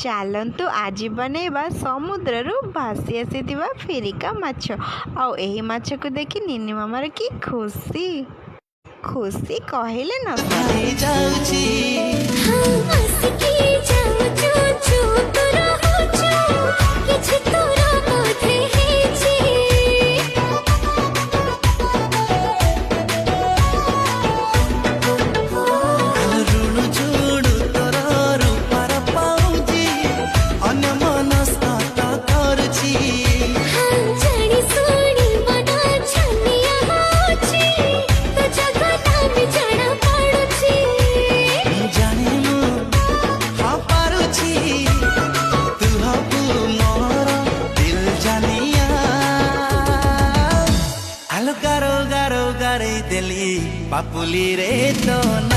ଚାଲନ୍ତୁ ଆଜି ବନେଇବା ସମୁଦ୍ରରୁ ଭାସି ଆସିଥିବା ଫିରିକା ମାଛ। ଆଉ ଏହି ମାଛକୁ ଦେଖି ନିନି ମାମାର କି ଖୁସି ଖୁସି କହିଲେ ନ गारो गारो गारे दिली पापुली रे तो